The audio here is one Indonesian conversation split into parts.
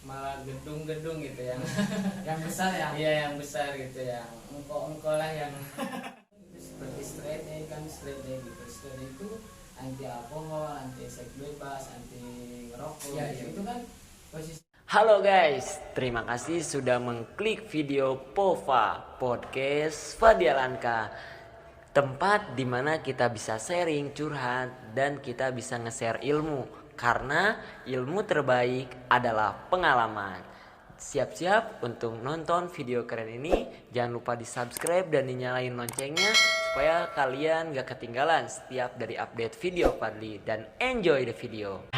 malah gedung-gedung gitu yang besar ya. Iya, yang besar gitu, yang engko-engko lah, yang seperti straight edge kan, straight edge gitu. Straight edge itu anti alkohol, anti seks bebas, anti ngerokok ya, gitu. Itu kan posisi. Halo guys, terima kasih sudah mengklik video POVA Podcast Fadialanka, tempat dimana kita bisa sharing, curhat, dan kita bisa nge-share ilmu. Karena ilmu terbaik adalah pengalaman. Siap-siap untuk nonton video keren ini. Jangan lupa di subscribe dan dinyalain loncengnya supaya kalian gak ketinggalan setiap dari update video Fadli. Dan enjoy the video.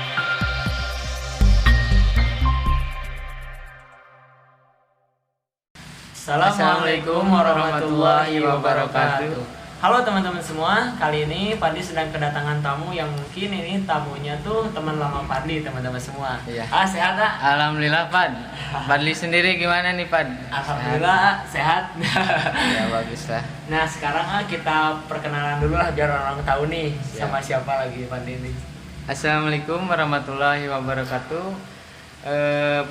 Assalamualaikum warahmatullahi wabarakatuh. Halo teman-teman semua, kali ini Fadli sedang kedatangan tamu yang mungkin ini tamunya tuh teman lama Fadli, teman-teman semua. Iya. Sehat tak? Alhamdulillah Pad. Fadli sendiri gimana nih Pad? Alhamdulillah sehat. Ya bagus lah. Nah sekarang kita perkenalan dulu lah biar orang tahu nih. Siap. Sama siapa lagi Fadli ini. Assalamualaikum warahmatullahi wabarakatuh.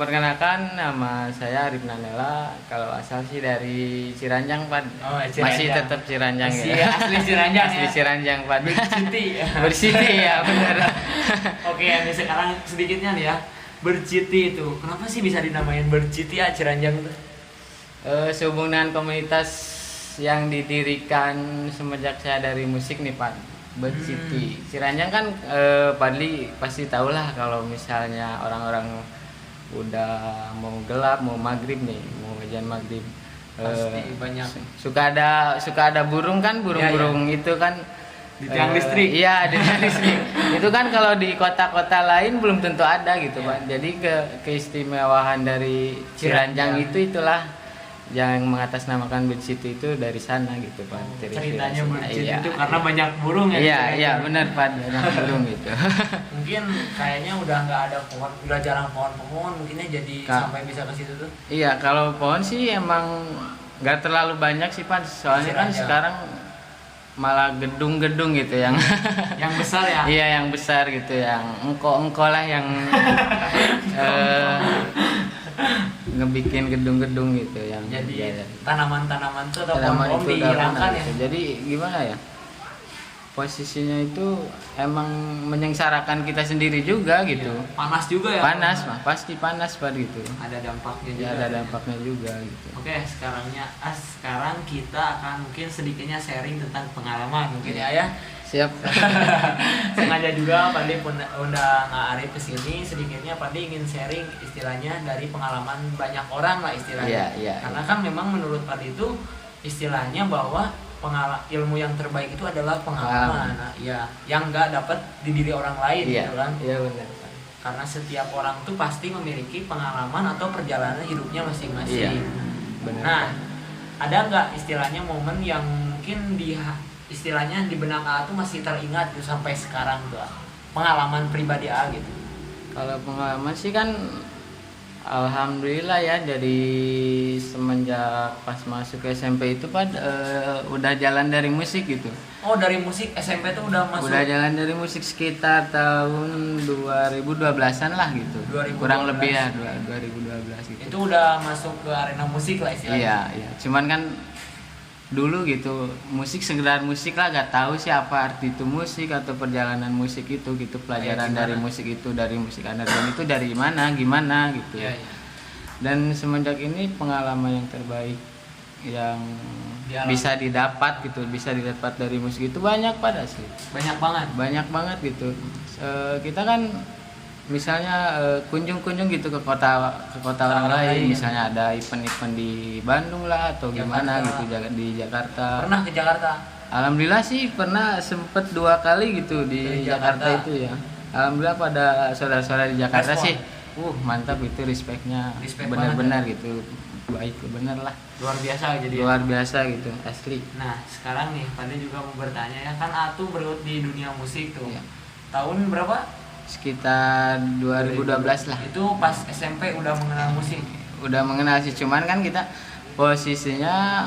Perkenalkan, nama saya Arif Nanela. Kalau asal sih dari Ciranjang Pad. Oh, Ciranjang. Masih tetap Ciranjang Masih ya. asli Ciranjang Asli ya. Ciranjang Pad. Berciti. Bersiti ya benar. Oke, ini sekarang sedikitnya nih ya. Berciti itu, kenapa sih bisa dinamain Berciti ya Ciranjang itu? Sehubung dengan komunitas yang didirikan semenjak saya dari musik nih Pad. Bersiti. Ciranjang kan Padli pasti tahulah kalau misalnya orang-orang udah mau gelap, mau maghrib nih, mau hujan maghrib, Pasti banyak. Suka ada burung kan, burung-burung itu kan Di tiang listrik. Iya, di tiang listrik. Itu kan kalau di kota-kota lain belum tentu ada gitu Iya. Pak. Jadi keistimewaan dari Ciranjang itulah yang mengatasnamakan Bird City itu dari sana gitu Pak. Ceritanya Berciti Iya. itu karena banyak burung ya. Iya, Ciranjang. iya benar Pak, banyak burung gitu. Mungkin kayaknya udah nggak ada pohon, udah jarang pohon-pohon, mungkinnya jadi sampai bisa ke situ tuh. Iya, kalau pohon sih emang nggak terlalu banyak sih Pak. Soalnya kan Ciranjang. sekarang malah gedung-gedung gitu yang Yang besar ya. iya yang besar gitu, yang engko-engko lah yang ngebikin gedung-gedung gitu yang Jadi tanaman-tanaman tuh atau tanaman pohon-pohon itu udah dihilangkan punah ya. gitu. Jadi gimana ya? Posisinya itu emang menyengsarakan kita sendiri juga gitu. Panas juga ya. Panas mah, pasti panas Pak gitu. Ada dampaknya juga. Ya ada dampaknya juga gitu. Oke, sekarang kita akan mungkin sedikitnya sharing tentang pengalaman mungkin ya. Siap. Sengaja juga Pandi undang Arif ke sini, sedikitnya Pandi ingin sharing istilahnya dari pengalaman banyak orang lah istilahnya. Iya. Karena kan memang menurut Pandi itu istilahnya bahwa ilmu yang terbaik itu adalah pengalaman. Nah, iya, yang nggak dapat di diri orang lain Iya. gitu kan. Iya benar. Karena setiap orang tuh pasti memiliki pengalaman atau perjalanan hidupnya masing-masing. Iya. Benar. Nah, ada nggak istilahnya momen yang mungkin istilahnya di benak A tuh masih teringat tuh sampai sekarang tuh pengalaman pribadi A gitu? Kalau pengalaman sih kan alhamdulillah ya, dari semenjak pas masuk ke SMP itu Pak udah jalan dari musik gitu. Oh, dari musik SMP tuh udah masuk? Udah jalan dari musik sekitar tahun 2012-an lah gitu. 2012. Kurang lebih ya 2012 gitu. Itu udah masuk ke arena musik lah istilahnya. Iya. Cuman kan dulu gitu musik sekedar musik lah, gak tahu sih apa arti itu musik atau perjalanan musik itu gitu, pelajaran dari musik itu, dari musik underground itu dari mana gimana gitu. Iya. Dan semenjak ini pengalaman yang terbaik yang bisa didapat dari musik itu banyak pada sih, banyak banget gitu. Kita kan misalnya kunjung-kunjung gitu ke kota orang lain, misalnya ada event-event di Bandung lah atau gimana gitu di Jakarta. Pernah ke Jakarta? Alhamdulillah sih pernah sempet 2 kali gitu di Jakarta itu ya. Alhamdulillah pada saudara-saudara di Jakarta sih, mantap itu, respectnya benar-benar gitu, baik bener lah. Luar biasa jadi. Luar biasa gitu, asli. Nah sekarang nih, Pandi juga mau bertanya ya, kan Atu berut di dunia musik tuh. Ya. Tahun berapa? Sekitar 2012 lah. Itu pas SMP udah mengenal musik? Udah mengenal sih, cuman kan kita posisinya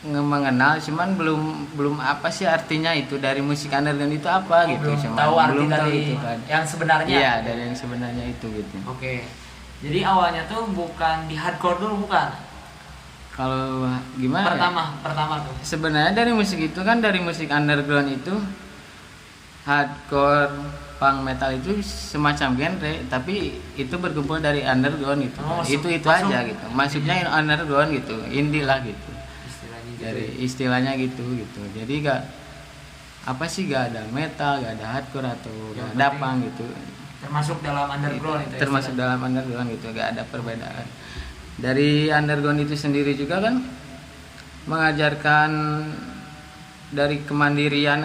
mengenal, cuman belum apa sih artinya itu dari musik underground itu apa gitu. Belum Cuman tahu arti belum tahu dari itu kan. yang sebenarnya. Iya, dari yang sebenarnya itu gitu. Oke. Jadi awalnya tuh bukan di hardcore dulu, bukan? Kalau gimana ya? Pertama tuh. Sebenarnya dari musik itu kan, dari musik underground itu, hardcore, punk, metal itu semacam genre, tapi itu berkumpul dari underground gitu. Oh, itu masuk aja gitu. Masuknya underground gitu, indie lah gitu. Istilahnya gitu. Dari istilahnya gitu. Jadi gak ada metal, gak ada hardcore atau Yang gak ada penting punk gitu. Termasuk dalam underground itu. Termasuk dalam underground gitu, gak ada perbedaan. Dari underground itu sendiri juga kan mengajarkan dari kemandirian,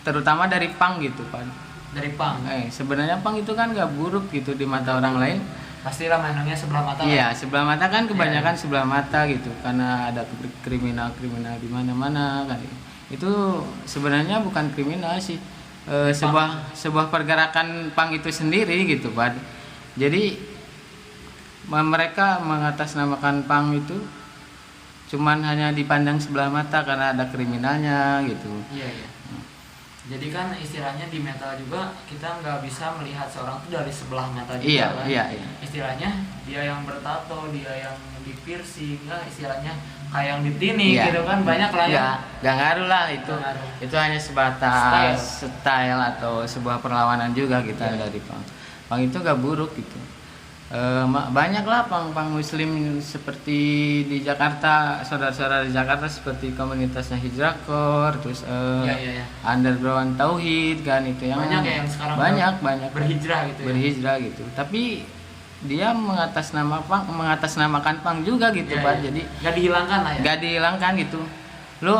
terutama dari punk gitu Pak. Dari punk. Sebenarnya punk itu kan gak buruk gitu di mata orang lain. Pastilah mainannya sebelah mata. Iya, sebelah mata kan kebanyakan sebelah mata gitu, karena ada kriminal di mana-mana kan. Itu sebenarnya bukan kriminal sih. Sebuah pergerakan punk itu sendiri gitu Pak. Jadi mereka mengatasnamakan punk itu cuman hanya dipandang sebelah mata karena ada kriminalnya gitu. Iya. Jadi kan istilahnya di metal juga kita nggak bisa melihat seorang itu dari sebelah mata juga kan. Iya. Istilahnya dia yang bertato, dia yang di piercing, istilahnya kayak yang ditini gitu kan, banyak lah ya. Gak ngaruh lah itu. Itu hanya sebatas style atau sebuah perlawanan juga kita dari punk. Punk itu gak buruk gitu. Banyak lah punk muslim seperti di Jakarta, saudara-saudara di Jakarta seperti komunitasnya Hijrakor, terus underground Tauhid kan, itu yang banyak yang sekarang banyak berhijrah gitu. Tapi dia mengatasnamakan punk juga gitu Pak. Jadi gak dihilangkan lah ya. Gak dihilangkan gitu. Lu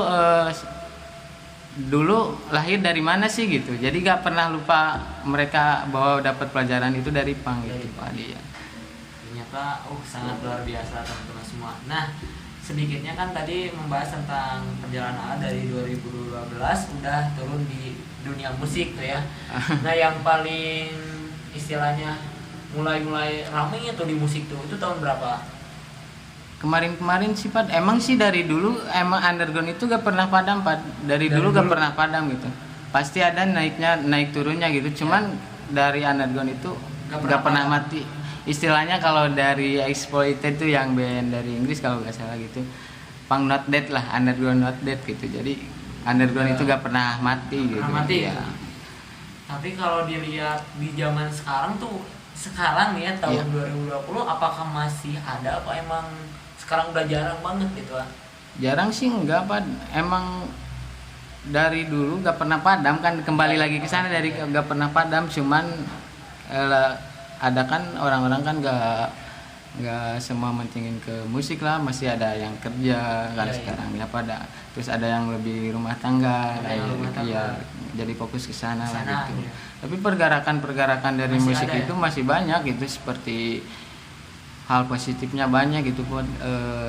dulu lahir dari mana sih gitu. Jadi gak pernah lupa mereka bahwa dapat pelajaran itu dari punk gitu Pak dia. Ternyata sangat luar biasa teman-teman semua. Nah, sedikitnya kan tadi membahas tentang perjalanan dari 2012 udah turun di dunia musik tuh ya. Nah, yang paling istilahnya mulai ramai itu di musik tuh itu tahun berapa? Kemarin sih Pak, emang sih dari dulu emang underground itu gak pernah padam Pak. Dari dulu gak pernah padam gitu. Pasti ada naik turunnya gitu. Cuman dari underground itu gak pernah mati. Istilahnya kalau dari Exploited itu yang band dari Inggris kalau gak salah gitu, punk not dead lah, underground not dead gitu. Jadi underground itu gak pernah mati gitu. Ya. Tapi kalau dilihat di zaman sekarang nih ya tahun 2020, apakah masih ada apa emang sekarang udah jarang banget gitu ah? Jarang sih enggak Pak. Emang dari dulu gak pernah padam kan, kembali lagi ke sana dari gak pernah padam. Cuman ada kan orang-orang kan gak semua mentingin ke musik lah, masih ada yang kerja kan sekarang ya pada. Terus ada yang lebih rumah tangga, jadi fokus ke sana lah gitu. Tapi pergerakan dari masih musik itu masih banyak gitu, seperti hal positifnya banyak gitu Pak.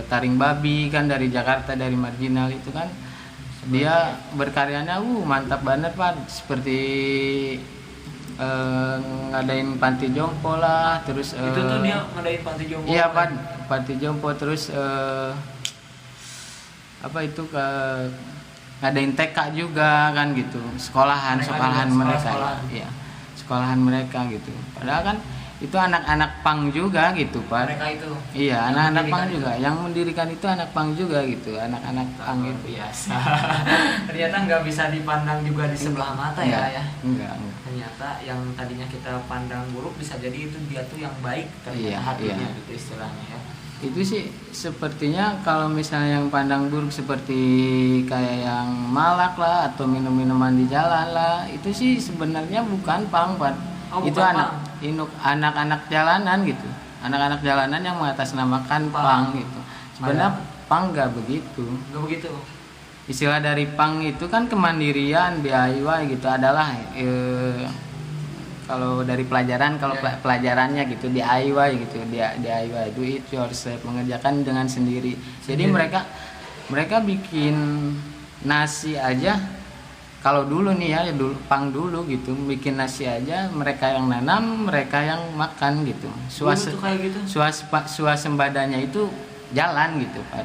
Taring Babi kan dari Jakarta, dari marginal itu kan dia berkaryanya mantap banget Pak, seperti ngadain panti jompo lah, terus itu tuh dia ngadain panti jompo. Iya Pak, panti jompo, terus ngadain TK juga kan gitu, sekolahan mereka. Iya, sekolahan mereka gitu. Padahal kan itu anak-anak punk juga gitu Pak. Mereka itu. Iya, anak-anak punk juga. Yang mendirikan itu anak punk juga gitu, anak-anak punk itu. Biasa. Ternyata nggak bisa dipandang juga di sebelah mata ya. Enggak. Ternyata yang tadinya kita pandang buruk bisa jadi itu dia tuh yang baik ternyata hatinya gitu istilahnya ya. Itu sih sepertinya kalau misalnya yang pandang buruk seperti kayak yang malak lah atau minum-minuman di jalan lah, itu sih sebenarnya bukan punk Pak. Itu anak-anak jalanan gitu, anak-anak jalanan yang mengatasnamakan punk gitu. Sebenarnya punk gak begitu. Istilah dari punk itu kan kemandirian, DIY gitu adalah kalau dari pelajaran, pelajarannya gitu DIY gitu, DIY, do it yourself, mengerjakan dengan sendiri. Jadi mereka bikin nasi aja. Kalau dulu nih ya, punk dulu gitu, bikin nasi aja mereka yang nanam, mereka yang makan gitu. Suasembadanya itu jalan gitu Pak.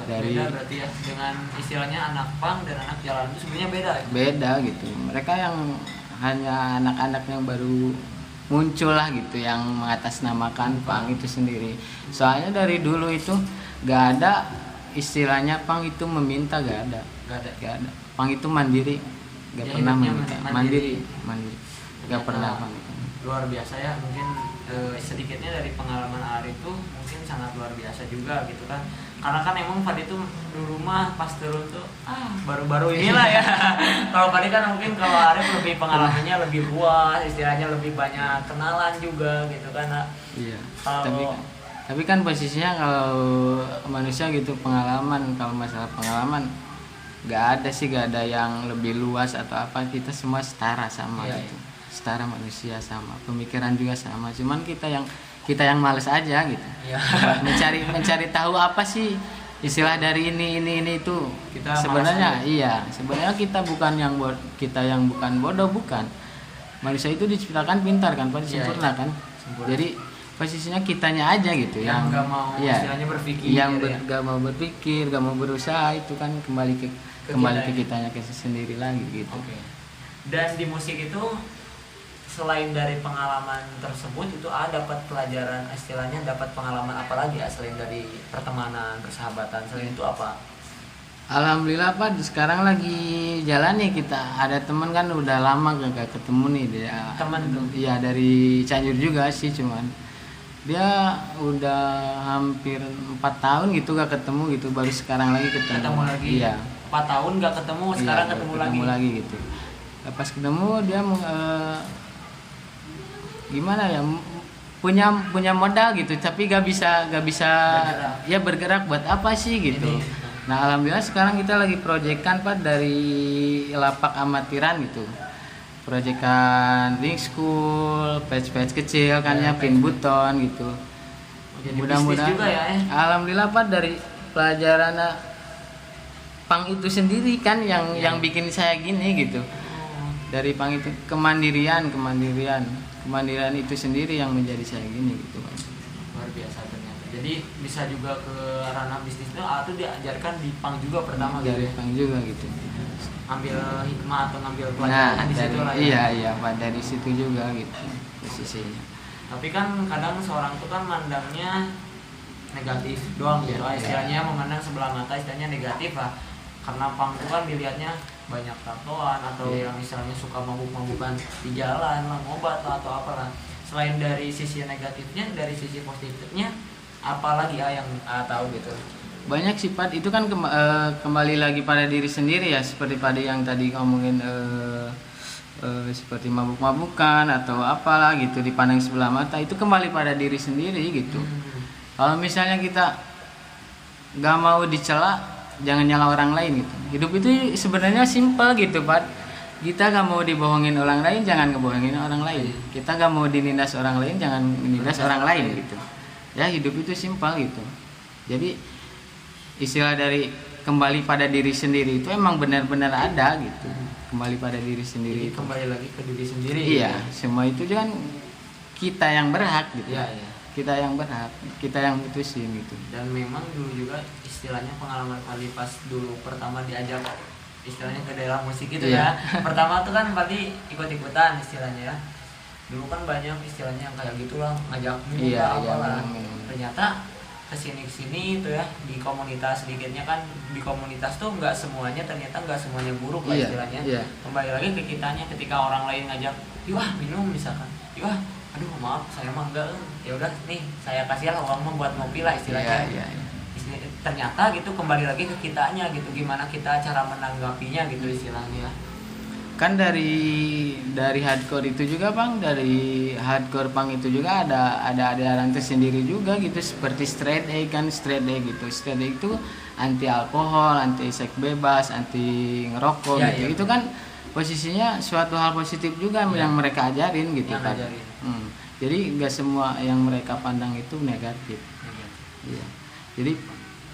Beda berarti ya dengan istilahnya anak punk dan anak jalan itu sebenarnya beda ya? Beda gitu. Mereka yang hanya anak-anak yang baru muncullah gitu yang mengatasnamakan punk itu sendiri. Soalnya dari dulu itu gak ada istilahnya punk itu meminta, gak ada. Punk itu mandiri, gak Ya, pernah hidupnya meminta. mandiri. Mandiri, gak Ternyata pernah punk itu. luar biasa ya. Mungkin sedikitnya dari pengalaman Ari itu mungkin sangat luar biasa juga gitu kan, karena kan emang Fadi tuh dulu mah pas turun tuh baru-baru inilah ya. Kalau Fadi kan mungkin, kalau Ari lebih pengalamannya lebih luas, istilahnya lebih banyak kenalan juga gitu kan. Iya. Kalau Tapi kan posisinya kalau manusia gitu pengalaman, kalau masalah pengalaman gak ada yang lebih luas atau apa, kita semua setara sama Iya, gitu. Setara manusia sama, pemikiran juga sama. Cuman kita yang males aja gitu. Iya. mencari tahu apa sih istilah dari ini itu. Kita Sebenarnya malas aja. iya, sebenarnya kita yang bukan bodoh, bukan. Manusia itu diciptakan pintar kan, pasti Iya, sempurna iya. kan. Sempurna. Jadi posisinya kitanya aja gitu yang nggak mau iya, istilahnya berpikir yang ya. gak mau berpikir, gak mau berusaha, itu kan kembali ke kitanya ke sendiri lagi gitu. Oke. Dan di musik itu selain dari pengalaman tersebut itu dapat pelajaran, istilahnya dapat pengalaman apa lagi ya selain dari pertemanan, persahabatan, selain itu apa? Alhamdulillah Pak, sekarang lagi jalan nih kita. Ada teman kan udah lama gak ketemu nih dia. Teman tuh? Iya, dari Cianjur juga sih, cuman dia udah hampir 4 tahun gitu gak ketemu gitu, baru sekarang lagi Ketemu lagi. Iya. 4 tahun nggak ketemu, sekarang Iya, ketemu lagi gitu. Pas ketemu dia gimana ya, punya modal gitu, tapi gak bisa Bergerak. ya bergerak buat apa sih gitu. Ini. Nah alhamdulillah sekarang kita lagi proyekan Pak dari lapak amatiran gitu, proyekan ring school, patch kecil kan ya, pin buton gitu. Jadi Mudah-mudahan bisnis juga ya. alhamdulillah Pak, dari pelajaran pang itu sendiri kan yang bikin saya gini gitu. Dari pang itu kemandirian itu sendiri yang menjadi saya gini gitu Pak. Luar biasa ternyata. Jadi bisa juga ke ranah bisnisnya atau diajarkan di pang juga pertama gitu Dari ya. pang juga gitu. Ambil hikmah atau ngambil Nah, pelajaran di situ lah ya. iya Pak, dari situ juga gitu posisinya. Tapi kan kadang seorang tuh kan mandangnya negatif doang gitu. Iya. Istilahnya memandang sebelah mata, istilahnya negatif lah. Karena pang itu kan dilihatnya banyak tatoan atau Iya. yang misalnya suka mabuk-mabukan di jalan lah, ngobat lah atau apalah. Selain dari sisi negatifnya, dari sisi positifnya apalagi yang tahu gitu. Banyak sifat itu kan kembali lagi pada diri sendiri ya, seperti pada yang tadi ngomongin seperti mabuk-mabukan atau apalah gitu dipandang sebelah mata, itu kembali pada diri sendiri gitu. Kalau misalnya kita nggak mau dicela, jangan nyala orang lain gitu. Hidup itu sebenarnya simpel gitu Pak. Kita nggak mau dibohongin orang lain, jangan ngebohongin orang lain. Kita nggak mau dinindas orang lain, jangan menindas orang lain gitu. Ya hidup itu simpel gitu. Jadi istilah dari kembali pada diri sendiri itu emang benar-benar ada gitu. Kembali pada diri sendiri itu. Kembali lagi ke diri sendiri. Iya, semua itu kan kita yang berhak gitu. Iya, iya. Kita yang berhak, kita yang putusin gitu. Dan memang dulu juga istilahnya pengalaman kali pas dulu pertama diajak istilahnya ke daerah musik gitu Iya. ya. Pertama tuh kan berarti ikut-ikutan istilahnya ya. Dulu kan banyak istilahnya yang kayak gitulah, ngajak minum Iya, lah, iya, apalah. minum. Ternyata kesini itu ya di komunitas, sedikitnya kan di komunitas tuh nggak semuanya, ternyata nggak semuanya buruk lah Iya, istilahnya. iya. Kembali lagi ke kitanya, ketika orang lain ngajak, "Yuk minum," misalkan, "Yuk aduh maaf saya mah enggak, ya udah nih saya kasih lah uang mah buat ngopi lah," istilahnya. Iya, iya. Ternyata gitu kembali lagi ke kitanya gitu, gimana kita cara menanggapinya gitu istilahnya. Kan dari hardcore itu juga Bang, dari hardcore punk itu juga ada aliran tersendiri juga gitu, seperti straight edge kan. Straight edge gitu, straight edge itu anti alkohol, anti seks bebas, anti ngerokok Ya, gitu. iya. Itu kan posisinya suatu hal positif juga Ya. yang mereka ajarin gitu Yang kan. ngajarin. Jadi nggak semua yang mereka pandang itu negatif. Iya. Jadi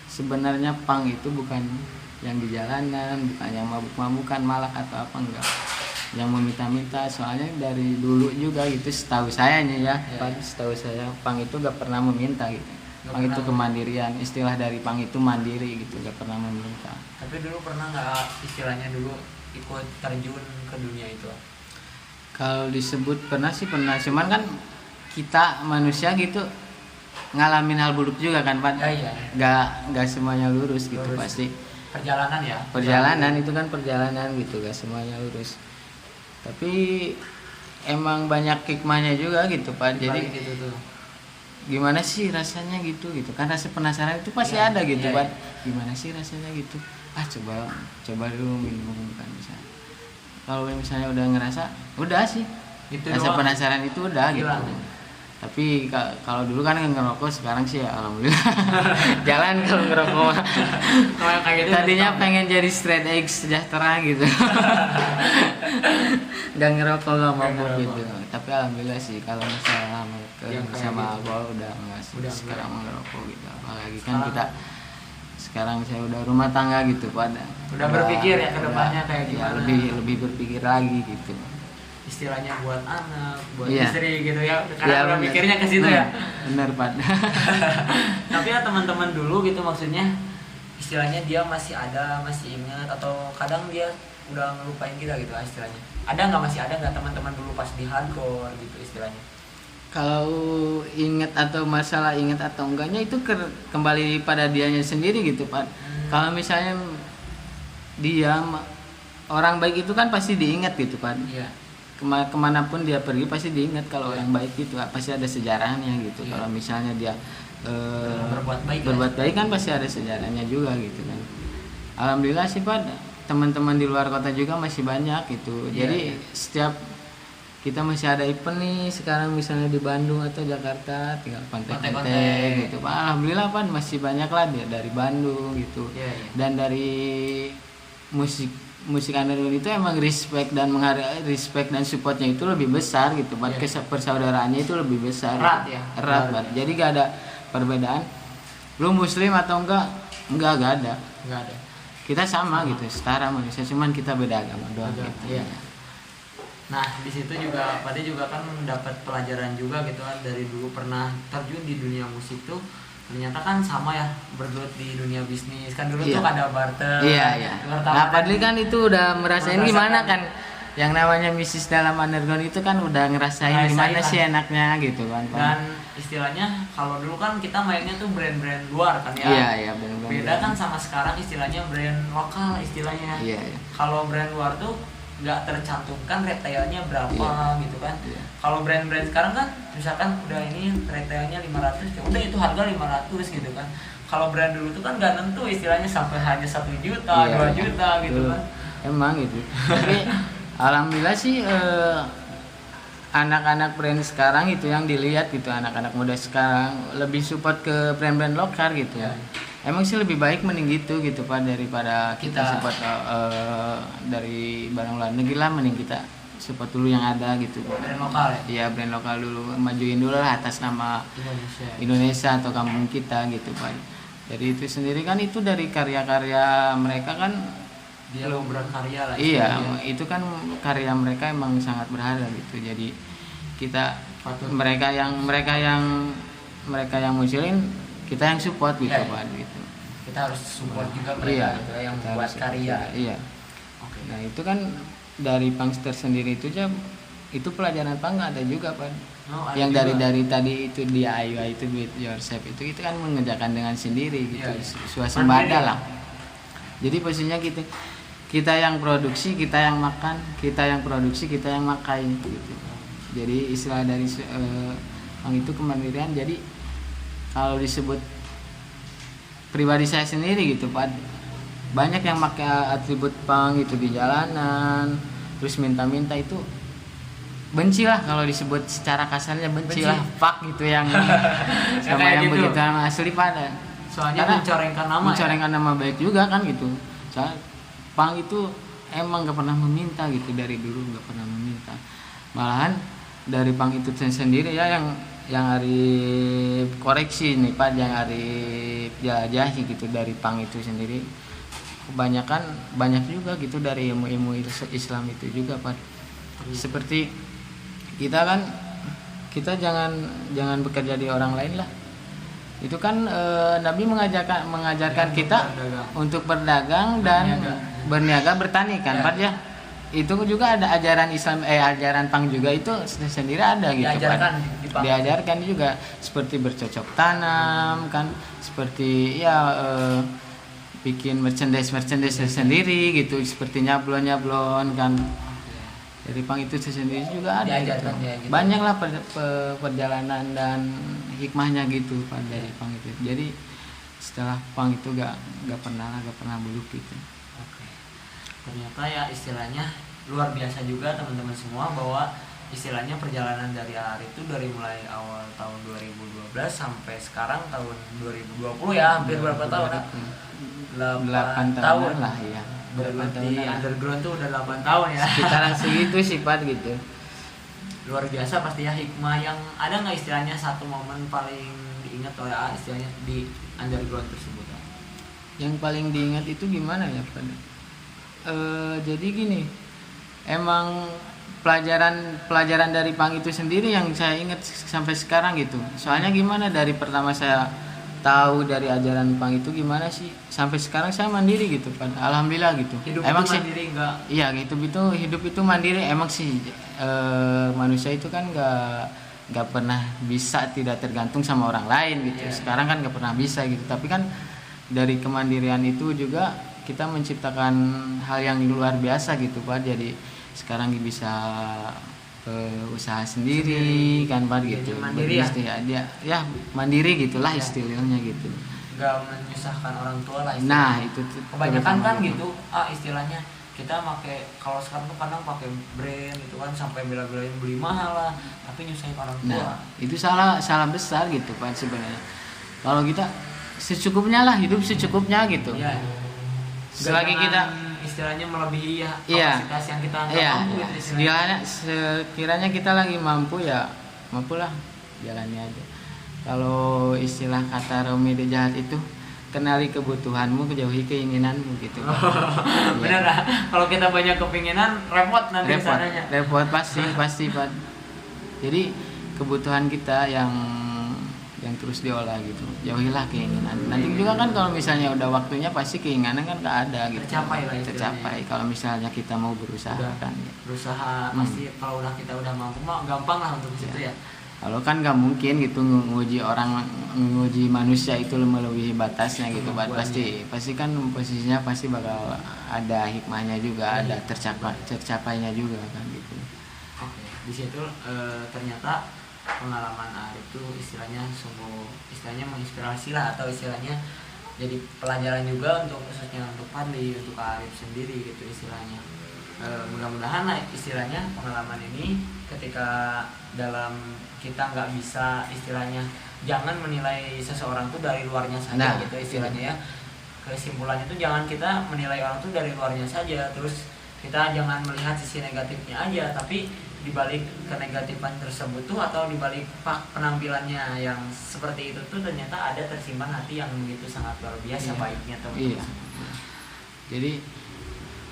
sebenarnya punk itu bukan yang di jalanan, bukan yang mabuk-mabukan malak atau apa, enggak. Yang meminta-minta, soalnya dari dulu juga gitu setahu saya nih ya, Ya. Pak, setahu saya punk itu gak pernah meminta gitu. Nggak Punk itu pernah. kemandirian, istilah dari punk itu mandiri gitu, gak pernah meminta. Tapi dulu pernah nggak istilahnya dulu ikut terjun ke dunia itu? Kalau disebut pernah sih pernah, cuman kan kita manusia gitu ngalamin hal buruk juga kan Pak. Iya. Nggak semuanya lurus gitu Lurus. pasti. Perjalanan ya. Perjalanan itu kan perjalanan gitu, gak semuanya lurus. Tapi emang banyak hikmahnya juga gitu Pak. Jadi gitu tuh. gimana sih rasanya gitu kan, rasa penasaran itu pasti Iya, ada gitu iya, Pak. iya. Gimana sih rasanya gitu, coba dulu minum kan misalnya. Kalau misalnya udah ngerasa udah sih Itu rasa doang. penasaran itu udah gitu. Hilang. Tapi kalau dulu kan ngerokok, sekarang sih ya alhamdulillah jalan kalau ngerokok mah. Kalau kayak gitu Tadinya stop. pengen jadi straight edge sejahtera gitu. Gak ngerokok, gak mabuk ngerokok. gitu. Tapi alhamdulillah sih kalau misalnya Yang kayak sama gitu. alkohol udah enggak sih. Udah Sekarang enggak. ngerokok gitu. Apalagi kan Sekarang- kita sekarang saya udah rumah tangga gitu pada. Udah berpikir ya ke depannya kayak ya, gimana. lebih berpikir lagi gitu. Istilahnya buat anak, buat Iya. istri gitu ya. Ya, Karena udah bener. mikirnya ke situ ya. Bener Pak. Tapi ya teman-teman dulu gitu maksudnya istilahnya dia masih ada, masih ingat atau kadang dia udah ngelupain kita gitu istilahnya. Ada nggak, masih ada nggak teman-teman dulu pas di hardcore gitu istilahnya? Kalau ingat atau masalah ingat atau enggaknya itu kembali pada dianya sendiri gitu Pak. Kalau misalnya dia orang baik itu kan pasti diingat gitu Pak. Iya. Kemanapun dia pergi pasti diingat kalau orang baik itu pasti ada sejarahnya gitu. Iya. Kalau misalnya dia Berbuat baik kan pasti ada sejarahnya juga gitu kan. Alhamdulillah sih Pak, teman-teman di luar kota juga masih banyak gitu. Iya, Jadi iya. setiap kita masih ada event nih sekarang misalnya di Bandung atau Jakarta, tinggal kontak-kontak Kontak-kontak. gitu Pak. Alhamdulillah Pak masih banyak lah dari Bandung gitu. Iya, iya. Dan dari musik underground itu emang respect dan menghargai, respect dan supportnya itu lebih besar gitu Pak. Iya. Persaudaraannya itu lebih besar. Erat ya? Erat Pak. Jadi gak ada perbedaan. Lu muslim atau enggak ada. Nggak ada. Kita sama gitu, setara manusia, cuman kita beda agama doang Agama, gitu. iya. Nah di situ juga Pade juga kan mendapat pelajaran juga gitu kan, dari dulu pernah terjun di dunia musik tuh ternyata kan sama ya, bergelut di dunia bisnis kan dulu Iya. tuh ada barter. Iya. Nah, Padli kan itu udah merasain Merasakan. gimana kan yang namanya bisnis dalam underground itu kan udah ngerasain gimana lah. sih enaknya gitu kan Pak. Dan istilahnya kalau dulu kan kita mainnya tuh brand-brand luar kan ya. Iya benar. Beda kan sama sekarang istilahnya brand lokal istilahnya. Iya. Kalau brand luar tuh nggak tercantumkan retailnya berapa Iya. gitu kan. Iya. Kalau brand-brand sekarang kan misalkan udah ini retailnya 500, ya udah itu harga 500 gitu kan. Kalau brand dulu tuh kan nggak nentu istilahnya, sampai hanya 1 juta, Iya. 2 juta gitu Betul. kan. Emang gitu. Tapi alhamdulillah sih anak-anak brand sekarang itu yang dilihat gitu, anak-anak muda sekarang lebih support ke brand-brand lokal gitu. Ya. Emang sih lebih baik mending gitu Pak, daripada kita Kita- support dari barang luar negeri lah, mending kita support dulu yang ada gitu. Brand lokal ya. Iya, brand lokal dulu, majuin dulu lah atas nama Indonesia atau kampung kita gitu Pak. Jadi itu sendiri kan itu dari karya-karya mereka kan. Dia lo berkarya lah. Iya, istilahnya. itu kan karya mereka emang sangat berharga gitu. Jadi kita Patut. mereka yang muslim, kita yang support gitu Iya, iya. Pak gitu. Kita harus support juga mereka Iya, gitu ya, yang kita buat harus karya. Iya. Oke. Nah, itu kan dari Pangster sendiri itu aja itu pelajaran apa nggak ada juga Pak. Oh, ada Yang juga. dari tadi itu DIY itu do it yourself itu kan mengerjakan dengan sendiri gitu. Iya, iya. Suasembada Mandiri. lah. Jadi posisinya kita yang produksi, kita yang makan, kita yang produksi, kita yang makan gitu. Jadi istilah dari Pang itu kemandirian. Jadi kalau disebut pribadi saya sendiri gitu Pak, banyak yang pakai atribut Pang itu di jalanan, terus minta-minta itu benci lah kalau disebut secara kasarnya benci Benci. lah, fuck gitu yang sama Kayak yang gitu. begitu sama asli pada. Soalnya Karena mencorengkan nama. mencorengkan nama baik juga kan gitu. Soalnya Pang itu emang gak pernah meminta gitu, dari dulu gak pernah meminta. Malahan dari Pang itu sendiri ya yang Arif koreksi nih Pak, yang Arif jelajahi gitu dari Pang itu sendiri. Kebanyakan banyak juga gitu dari ilmu-ilmu Islam itu juga Pak. Seperti kita kan jangan bekerja di orang lain lah. Itu kan Nabi mengajarkan kita berdagang. untuk berdagang dan berniaga bertani kan Pak ya. itu juga ada ajaran Islam, ajaran Pang juga itu sendiri ada gitu Diajarkan kan. di Pang. Diajarkan juga seperti bercocok tanam kan, seperti ya bikin merchandise sendiri gitu, seperti nyablon kan. Dari Pang itu sendiri juga ada gitu. Diajarkan ya, gitu. Banyak lah perjalanan dan hikmahnya gitu Pak dari Pang itu. Jadi setelah Pang itu gak pernah buluk gitu. Oke. Ternyata ya istilahnya luar biasa juga teman-teman semua, bahwa istilahnya perjalanan dari Arif itu dari mulai awal tahun 2012 sampai sekarang tahun 2020 ya, hampir berapa tahun? 8 tahun lah ya. Di underground tuh udah 8 tahun ya. Sekitaran segitu sifat gitu. Luar biasa pasti ya hikmah. Yang ada nggak istilahnya satu momen paling diingat oleh istilahnya di underground tersebut? Yang paling diingat itu gimana ya Pak? Jadi gini, emang pelajaran dari Pang itu sendiri yang saya ingat sampai sekarang gitu. Soalnya gimana, dari pertama saya tahu dari ajaran Pang itu gimana sih, sampai sekarang saya mandiri gitu Pak. Alhamdulillah gitu. Hidup emang itu sih mandiri enggak? Iya gitu, hidup itu mandiri. Emang sih manusia itu kan nggak pernah bisa tidak tergantung sama orang lain gitu. Yeah. Sekarang kan nggak pernah bisa gitu. Tapi kan dari kemandirian itu juga kita menciptakan hal yang luar biasa gitu Pak. Jadi sekarang bisa usaha sendiri kan Pak gitu. Mandiri ya mandiri gitulah ya, istilahnya gitu. Nggak menyusahkan orang tua lah istilahnya. Nah itu kebanyakan kan gitu istilahnya kita pakai, kalau sekarang tuh kadang pakai brand gitu kan, sampai bela-belain beli mahal lah, tapi nyusahin orang tua. Nah itu salah besar gitu Pak sebenarnya. Kalau kita secukupnya lah, hidup secukupnya gitu. Ya. Selagi kita istilahnya melebihi iya, kapasitas yang kita nggak mampu gitu istilahnya. Sekiranya kita lagi mampu ya mampulah, jalani aja. Kalau istilah kata Romi the Jahat itu, kenali kebutuhanmu, kejauhi keinginanmu gitu. Bener lah, kalau kita banyak kepinginan repot nanti kesananya. Repot pasti Pak. Jadi kebutuhan kita yang terus diolah gitu, jauhilah keinginan. Nanti juga kan kalau misalnya udah waktunya pasti keinginan kan nggak ada gitu. Tercapai kalau misalnya kita mau berusaha kan. Berusaha pasti, kalau kita udah mampu mah gampang lah untuk situ ya. Kalau kan nggak mungkin gitu nguji manusia itu melebihi batasnya gitu. Pasti kan posisinya pasti bakal ada hikmahnya juga, ada tercapainya juga kan gitu. Oke, di situ ternyata pengalaman Arif itu istilahnya menginspirasi lah, atau istilahnya jadi pelajaran juga untuk khususnya untuk Fadli, untuk Arif sendiri gitu istilahnya. Mudah-mudahan lah istilahnya pengalaman ini ketika dalam kita nggak bisa istilahnya, jangan menilai seseorang tuh dari luarnya saja gitu istilahnya ya. Kesimpulannya tuh jangan kita menilai orang tuh dari luarnya saja, terus kita jangan melihat sisi negatifnya aja, tapi dibalik kenegatifan tersebut tuh, atau dibalik penampilannya yang seperti itu tuh ternyata ada tersimpan hati yang begitu sangat luar biasa baiknya teman-teman. Iya. Jadi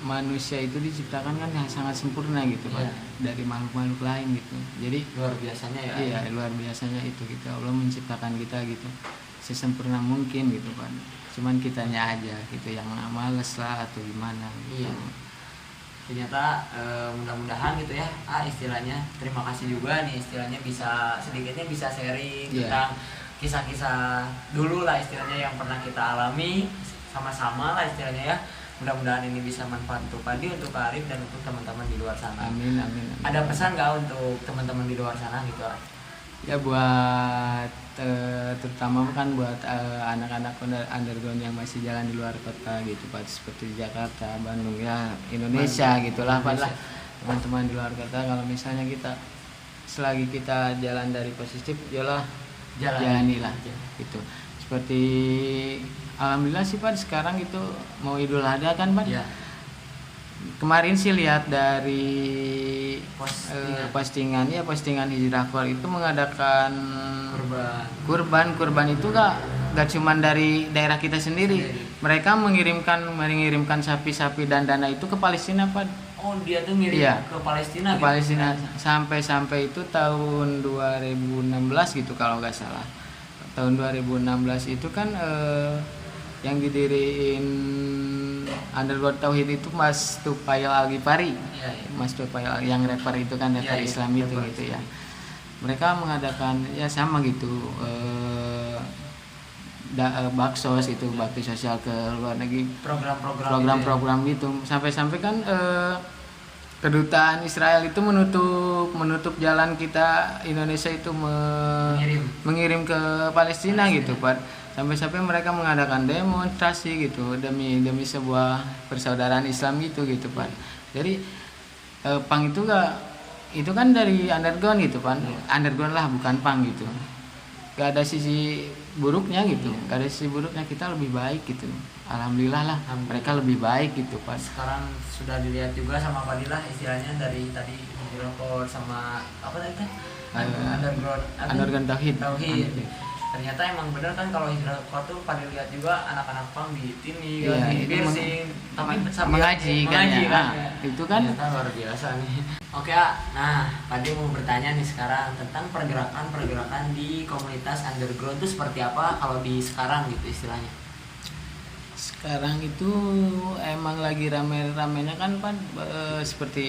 manusia itu diciptakan kan yang sangat sempurna gitu Pak, dari makhluk-makhluk lain gitu. Jadi luar biasanya ya. Iya, luar biasanya itu kita, Allah menciptakan kita gitu sesempurna mungkin gitu Pak. Cuman kitanya aja gitu yang males lah atau gimana gitu. Iya. Ternyata mudah-mudahan gitu ya istilahnya terima kasih juga nih istilahnya bisa sedikitnya bisa sharing tentang kisah-kisah dulu lah istilahnya yang pernah kita alami sama-sama lah istilahnya ya. Mudah-mudahan ini bisa manfaat untuk Padi, untuk Arif, dan untuk teman-teman di luar sana. Amin. Ada pesan nggak untuk teman-teman di luar sana gitu? Ya buat terutama kan buat anak-anak underground yang masih jalan di luar kota gitu Pak, seperti Jakarta, Bandung ya, Indonesia gitulah Pak lah. Teman-teman di luar kota, kalau misalnya kita selagi kita jalan dari positif, jalanilah gitu. Seperti alhamdulillah sih Pak sekarang itu mau Idul Adha kan Pak. Ya. Kemarin sih lihat dari postingan Hijrah Core itu mengadakan kurban itu gak cuman dari daerah kita sendiri. Mereka mengirimkan sapi-sapi dan dana itu ke Palestina Pak. Oh dia tuh ngirim ke Palestina. Ke Palestina sampai itu tahun 2016 gitu kalau nggak salah. Tahun 2016 itu kan yang didiriin Underground Tauhid itu Mas Tufail Al-Ghifari. Iya, iya. Mas Tufail yang rapper itu kan, rapper Iya, iya, Islam itu rapper gitu ya. Islam. Mereka mengadakan ya sama gitu, baksos itu, bakti sosial ke luar negeri, program-program gitu. Sampai-sampai kan kedutaan Israel itu menutup jalan kita Indonesia itu mengirim ke Palestina gitu Pak. Sampai-sampai mereka mengadakan demonstrasi gitu demi sebuah persaudaraan Islam gitu Pak. Jadi punk itu kan dari underground gitu Pak. Underground lah, bukan punk gitu. Gak ada sisi buruknya gitu, gak ada sisi buruknya, kita lebih baik gitu. Alhamdulillah lah, mereka lebih baik gitu Pak. Sekarang sudah dilihat juga sama Fadilah istilahnya dari tadi Hijrah sama apa tadi kan? Underground Tauhid. Ternyata emang bener kan kalau Hijrah tuh pada lihat juga anak-anak pang di tini, iya, di piercing, tapi mengaji kan ya. Itu kan ternyata luar biasa nih. Oke, nah Padi mau bertanya nih sekarang tentang pergerakan di komunitas underground itu seperti apa kalau di sekarang gitu istilahnya. Sekarang itu emang lagi rame-ramenya kan Pan, seperti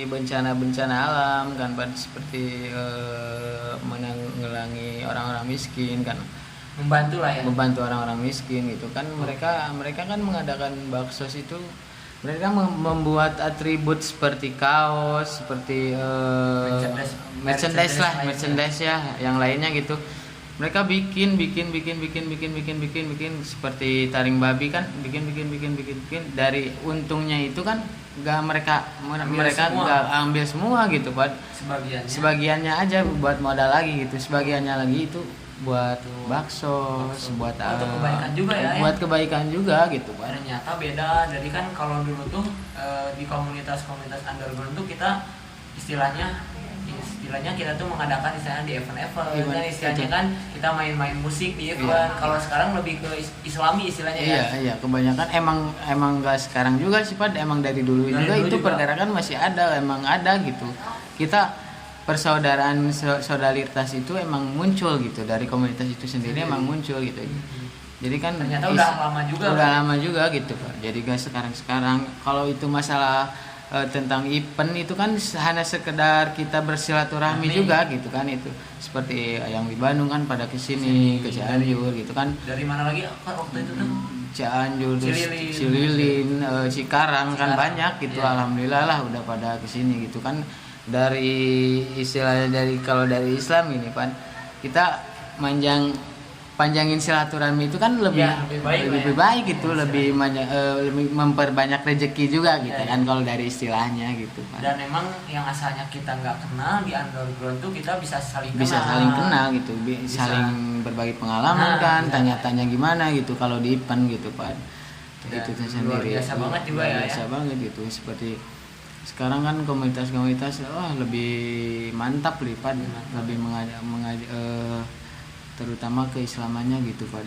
bencana-bencana alam kan Pan, seperti menanggulangi orang-orang miskin kan, membantu lah ya, membantu orang-orang miskin gitu kan. Mereka kan mengadakan baksos itu, mereka membuat atribut seperti kaos, seperti merchandise ya, yang lainnya gitu. Mereka bikin seperti taring babi kan, bikin dari untungnya itu kan mereka nggak ambil semua gitu Pak. Sebagiannya aja buat modal lagi gitu, sebagiannya lagi itu buat bakso, buat kebaikan juga ya. Buat kebaikan juga gitu Pak. Ternyata beda. Jadi kan kalau dulu tuh di komunitas underground tuh kita istilahnya kita tuh mengadakan istilahnya di event kan istilahnya kan kita main musik di event. Iya. Kalau sekarang lebih ke islami istilahnya iya, kan. Iya, kebanyakan emang nggak sekarang juga sih Pak, emang dari dulu itu pergerakan masih ada, emang ada gitu. Kita persaudaraan solidaritas itu emang muncul gitu dari komunitas itu sendiri, emang muncul gitu. Jadi kan ternyata udah lama juga gitu Pak. Jadi guys sekarang kalau itu masalah tentang event itu kan hanya sekedar kita bersilaturahmi juga gitu kan, itu seperti yang di Bandung kan pada kesini ke Cianjur gitu kan. Dari mana lagi waktu itu tuh? Cianjur, Cililin, Cikarang kan banyak gitu. Yeah. Alhamdulillah lah udah pada kesini gitu kan. Dari istilahnya kalau dari Islam ini Pan, kita panjangin silaturahmi itu kan lebih baik gitu, lebih memperbanyak rezeki juga gitu kan kalau dari istilahnya gitu kan. Dan memang yang asalnya kita nggak kenal di underground tuh kita bisa saling kenal gitu, saling berbagi pengalaman kan, tanya-tanya gimana gitu kalau di event gitu Pak. Itu sendiri luar biasa banget juga ya. Biasa banget gitu, seperti sekarang kan komunitas lebih mantap Pak, lebih terutama keislamannya gitu Pak.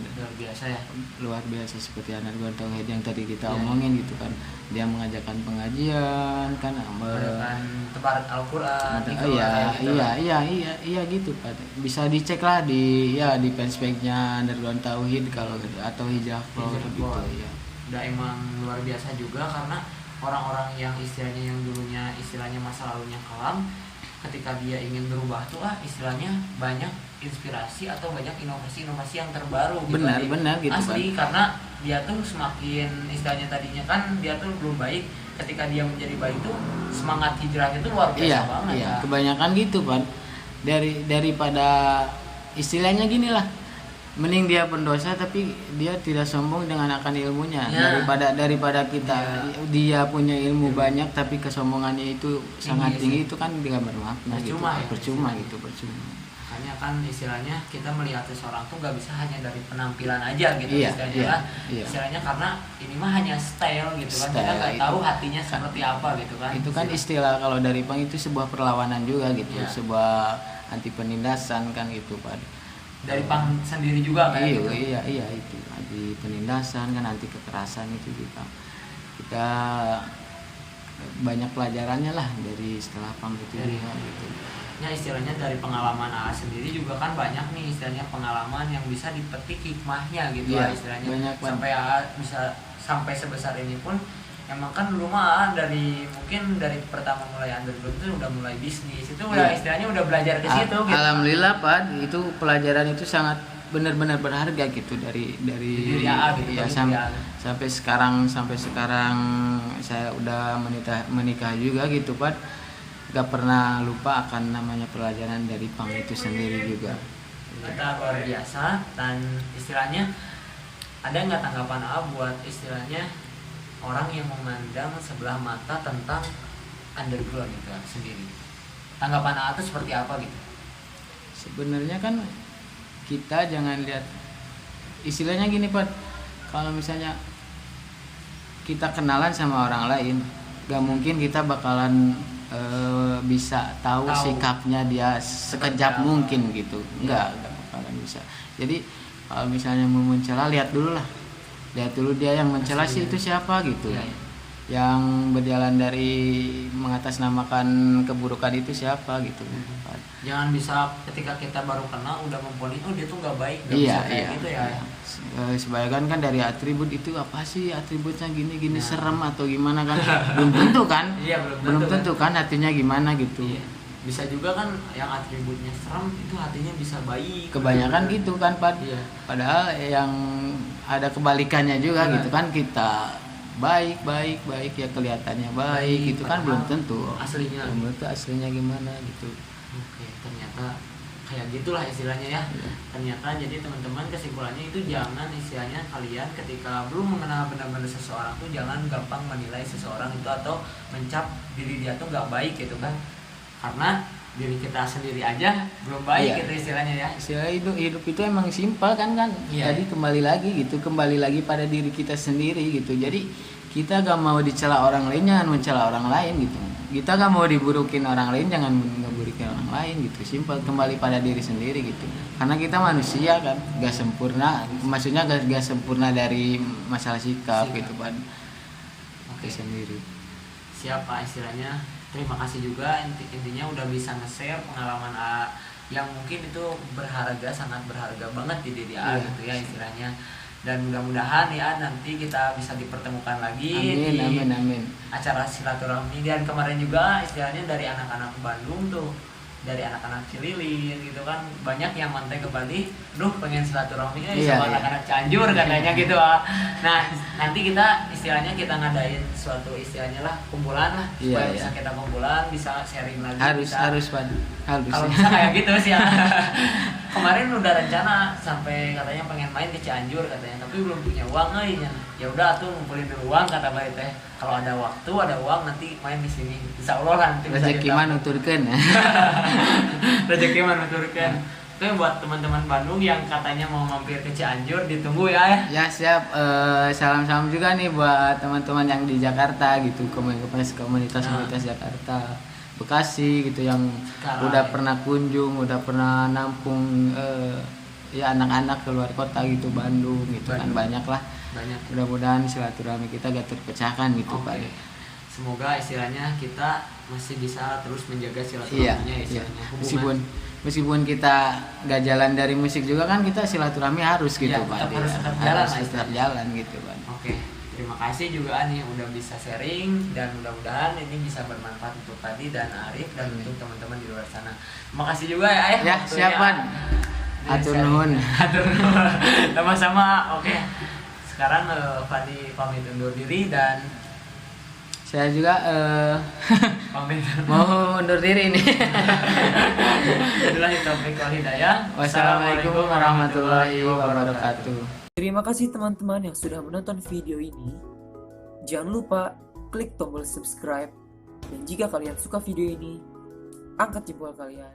Luar biasa seperti Underground Tauhid yang tadi kita omongin gitu kan. Dia mengajarkan pengajian kan, tebar Al-Qur'an. Iya gitu Pak. Bisa dicek lah di fanspage-nya Underground Tauhid kalau atau Hijrah gitu ya. Udah emang luar biasa juga karena orang-orang yang dulunya istilahnya masa lalunya kelam, ketika dia ingin berubah tuh istilahnya banyak inspirasi atau banyak inovasi yang terbaru gitu. Benar gitu asli kan. Karena dia tuh semakin istilahnya tadinya kan dia tuh belum baik, ketika dia menjadi baik tuh semangat hijrahnya tuh luar biasa banget. Iya, kebanyakan gitu kan. Daripada istilahnya gini lah, mending dia pendosa tapi dia tidak sombong dengan akan ilmunya daripada kita dia punya ilmu banyak tapi kesombongannya itu sangat tinggi, itu kan dia bermakna percuma. Makanya kan istilahnya kita melihat seseorang tuh gak bisa hanya dari penampilan aja gitu. Istilahnya karena ini mah hanya style gitu kan, kita gak tahu hatinya seperti apa gitu kan. Itu kan istilah kalau dari Pang itu sebuah perlawanan juga gitu, sebuah anti penindasan kan gitu Pak. Dari Pang sendiri juga kan? Iya itu anti penindasan kan, anti kekerasan itu juga. Kita banyak pelajarannya lah dari setelah Pang itu gitu. istilahnya dari pengalaman AA sendiri juga kan banyak nih istilahnya pengalaman yang bisa dipetik hikmahnya gitu Iya, lah istilahnya. banyak banget. Sampai AA bisa sampai sebesar ini pun emang kan dulu mah AA mungkin dari pertama mulai underground itu udah mulai bisnis, itu udah Iya. istilahnya udah belajar ke situ gitu. Alhamdulillah Pak, itu pelajaran itu sangat benar-benar berharga gitu dari Diri AA gitu, ya, bagi sam- diri AA. sampai sekarang saya udah menikah juga gitu Pak, gak pernah lupa akan namanya pelajaran dari Pang itu sendiri juga. Kita luar biasa. Dan istilahnya ada nggak tanggapan AA buat istilahnya orang yang memandang sebelah mata tentang underground itu sendiri, tanggapan AA itu seperti apa gitu? Sebenarnya kan kita jangan lihat istilahnya gini Pak, kalau misalnya kita kenalan sama orang lain, gak mungkin kita bakalan bisa tahu sikapnya dia sekejap mungkin gitu, enggak bakalan bisa. Jadi kalau misalnya mau mencela, lihat dulu dia yang mencela sih itu siapa gitu, yang berjalan dari mengatasnamakan keburukan itu siapa gitu. Jangan bisa ketika kita baru kenal udah memponis dia tuh nggak baik, nggak Iya, bisa kayak gitu ya. Sebagian kan dari atribut itu apa sih atributnya gini serem atau gimana kan, belum tentu kan. Iya, belum tentu kan hatinya gimana gitu. Iya. Bisa juga kan yang atributnya serem itu hatinya bisa baik. Kebanyakan gitu kan Pak. Iya. Padahal yang ada kebalikannya juga gitu kan, kita baik ya kelihatannya baik gitu kan, belum tentu aslinya gimana gitu. Oke, ternyata kayak gitulah istilahnya ya. Ternyata jadi teman-teman kesimpulannya itu jangan istilahnya kalian ketika belum mengenal benar-benar seseorang tuh jangan gampang menilai seseorang itu atau mencap diri dia tuh nggak baik gitu kan, karena diri kita sendiri aja belum baik gitu istilahnya ya. Istilah hidup itu emang simpel kan. Iya. Jadi kembali lagi pada diri kita sendiri gitu. Jadi kita gak mau dicela orang lain, jangan mencela orang lain gitu. Kita gak mau diburukin orang lain, jangan ngeburukin orang lain gitu. Simpel, kembali pada diri sendiri gitu. Karena kita manusia kan, gak sempurna. Maksudnya gak sempurna dari masalah sikap gitu kan. Oke. Sendiri. Siapa istilahnya? Terima kasih juga intinya udah bisa nge-share pengalaman A yang mungkin itu berharga, sangat berharga banget di diri A gitu ya istilahnya. Dan mudah-mudahan ya nanti kita bisa dipertemukan lagi Amin. acara silaturahmi. Dan kemarin juga istilahnya dari anak-anak Bandung tuh, dari anak-anak Cililin gitu kan, banyak yang mantai ke Bali, pengen silaturahmi sama anak-anak Cianjur katanya gitu. Nah nanti kita istilahnya kita ngadain suatu istilahnya lah kumpulan lah, supaya bisa kita kumpulan, bisa sharing lagi. Harus Pak. Kalau bisa kayak gitu sih ya. Kemarin udah rencana sampai katanya pengen main ke Cianjur katanya, tapi belum punya uang ya udah tuh ngumpulin dulu uang kata Bayi teh, kalau ada waktu ada uang nanti main di sini, insya Allah nanti bisa rezeki mah nuturkeun. Rezeki mah nuturkeun. Itu buat teman-teman Bandung yang katanya mau mampir ke Cianjur ditunggu ya. Ya siap. Salam juga nih buat teman-teman yang di Jakarta gitu, komunitas Jakarta, Bekasi gitu, yang udah pernah kunjung, udah pernah nampung ya anak-anak keluar kota gitu, Bandung gitu kan, banyak. Mudah-mudahan silaturahmi kita gak terpecahkan gitu Pak. Semoga istilahnya kita masih bisa terus menjaga silaturahminya istilahnya. Meskipun kita gak jalan dari musik juga kan, kita silaturahmi harus gitu Pak. Harus tetap jalan gitu Pak. Oke. Terima kasih juga nih udah bisa sharing, dan mudah-mudahan ini bisa bermanfaat untuk Padi dan Arif dan untuk teman-teman di luar sana. Terima kasih juga ya Ayah. Ya, siapkan. Atur nuhun. Sama-sama. Oke. Sekarang Padi pamit undur diri dan saya juga pamit mau undur diri nih. Billahi taufiq wal hidayah. Wassalamualaikum warahmatullahi wabarakatuh. Terima kasih teman-teman yang sudah menonton video ini. Jangan lupa klik tombol subscribe. Dan jika kalian suka video ini, angkat jempol kalian.